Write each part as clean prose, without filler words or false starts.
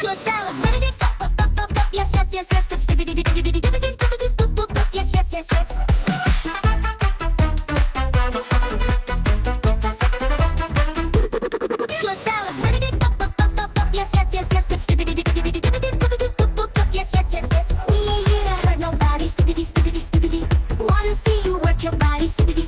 Your style is ready to go. Yes, yes, yes, yes. Yes, yes, yes, yes. Your style is ready to go. Yes, yes, yes, yes. Yes, yes, yes, yes. We ain't here to hurt nobody. Skibidi. Wanna see you work your body. Skibidi.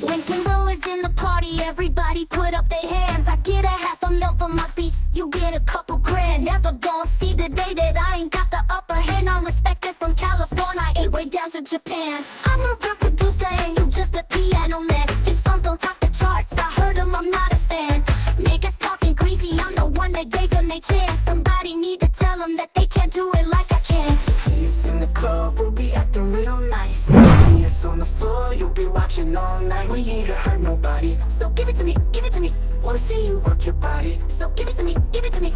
When Timbo is in the party, everybody put up their hands. I get a half a mil for my beats, you get a couple grand. Never gon' see the day that I ain't got the upper hand. I'm respected from California, ain't way down to Japan. I'm a real producer and you just a piano man. Your songs don't top the charts, I heard them, I'm not a fan. Niggas talking greasy, I'm the one that gave them their chance. Somebody need to tell them that they can't do it like I can. See us in the club, we'll be acting real nice. See us on the floor, you'll be watching all night. We ain't to hurt nobody, So give it to me, give it to me. wanna see you work your body. So give it to me, give it to me.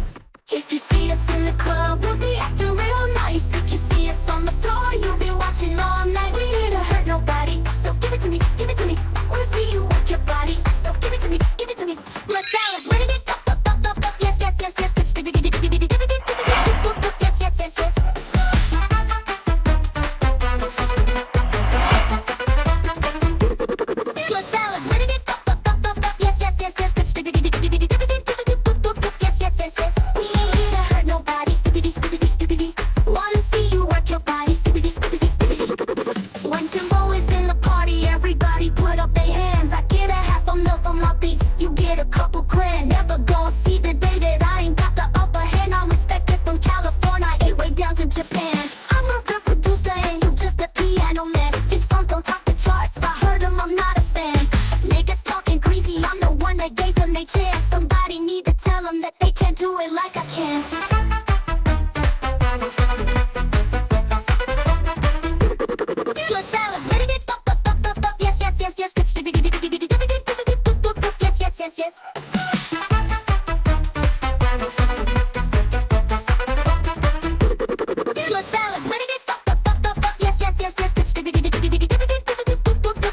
If you see us in the club, we'll be acting real nice. If you see us on the floor, you'll be watching all night. We ain't to hurt nobody. So give it to me, give it to me. Wanna see you work your body. So give it to me, give it to me. My style is ready to go. Yes, yes, yes, yes. Yes, yes, yes, yes. My style is ready to go. Yes, yes, yes, yes. Yes, yes, yes, yes. We ain't here to hurt nobody. Skibidi. Wanna see you work your body. Skibidi. When Timbo is in the party, everybody put up their hands. I get a half a mil for my beats, you get a couple grand. Never gon' see the day that I ain't got the upper hand. I'm respected from California, ain't way down to Japan. I'm a real producer and you just a piano man. Your songs don't top the charts, I heard them, I'm not a fan. Niggas talking greasy, I'm the one that gave them their chance. Somebody need to tell them that they can't do it like I can. Your style is ready to go. Yes, yes, yes, yes. Yes, yes, yes, yes. Your style is ready to go. Yes, yes, yes, yes.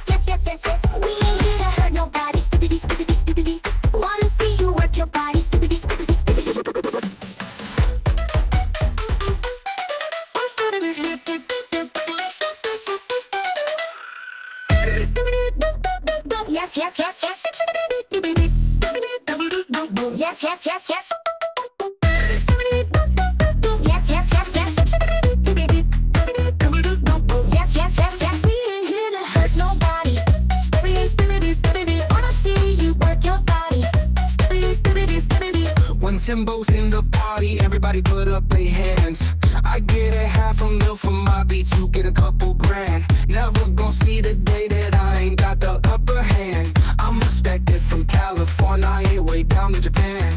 Yes, yes, yes, yes. We ain't here to hurt nobody. Skibidi. Wanna see you work your body. Skibidi. Yes, yes, yes, yes. Yes, yes, yes, yes. Yes, yes, yes, yes. Yes, yes, yes, yes. We ain't here to hurt nobody. Wanna see you work your body. When Timbo's in the party, everybody put up their hands. I get a half a mil for my beats, you get a couple grand. Never gon' see the day that I ain't got the upper hand. I'm respected from California, ain't way down to Japan.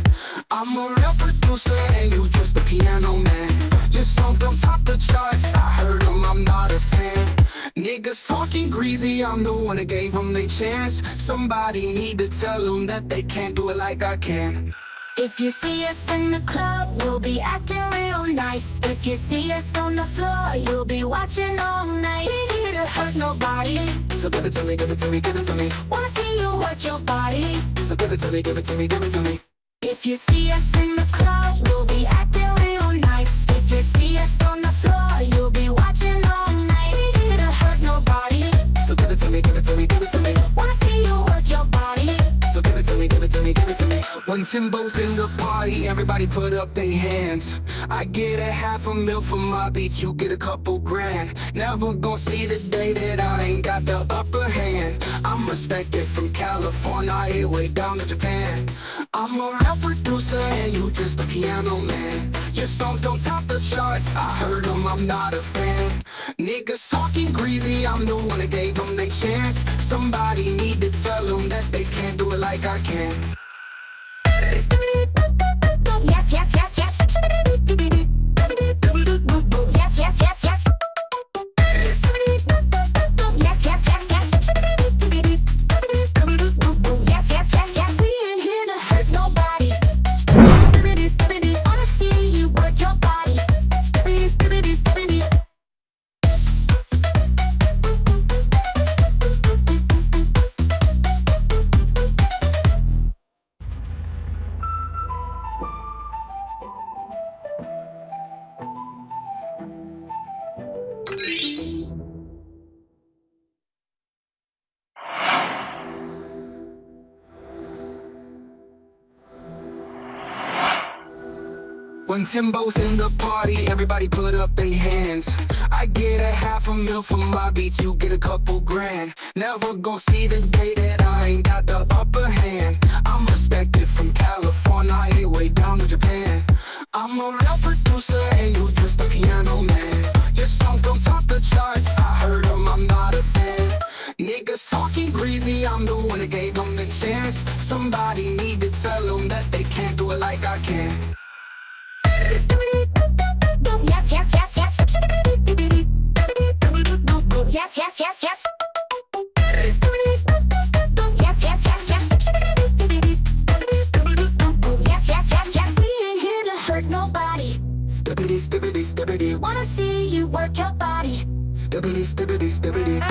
I'm a real producer and you just a piano man. Your songs don't top the charts, I heard them, I'm not a fan. Niggas talking greasy, I'm the one that gave them their chance. Somebody need to tell them that they can't do it like I can. If you see us in the club, we'll be acting real nice. If you see us on the floor, you'll be watching all night. Ain't here to hurt nobody. So give it to me, give it to me, give it to me. Wanna see you work your body. So give it to me, give it to me, give it to me. If you see us in the club, we'll be acting real nice. If you see us on the floor, you'll be watching all night. Ain't here to hurt nobody. So give it to me, give it to me, give it to me. Wanna see you work your body. So give it to me, give it to me, give it to me. When Timbo's in the party, everybody put up their hands. I get a half a mil for my beats, you get a couple grand. Never gon' see the day that I ain't got the upper hand. I'm respected from California, ain't way down to Japan. I'm a real producer and you just a piano man. Your songs don't top the charts, I heard them, I'm not a fan. Niggas talking greasy, I'm the one that gave them their chance. Somebody need to tell them that they can't do it like I can. Yes, yes, yes, yes. Yes, yes, yes, yes. Yes, yes, yes, yes. Yes, yes, yes, yes. We ain't here to hurt nobody. Wanna see you work your body. When Timbo's in the party, everybody put up their hands. I get a $500,000 from my beats, you get a couple grand. Never gon' see the day that I ain't got the upper hand. I'm respected from California, ain't way down to Japan. I'm a real producer and you just a piano man. Your songs don't top the charts, I heard them, I'm not a fan. Niggas talking greasy, I'm the one that gave them the chance. Somebody need to tell them that they can't do it like I can. Yes, yes, yes, yes. Yes, yes, yes, yes. Yes, yes, yes, yes. Yes, yes, yes, yes. We ain't here to hurt nobody. Skibidi, skibidi, skibidi. Wanna see you work your body. Skibidi, skibidi, skibidi.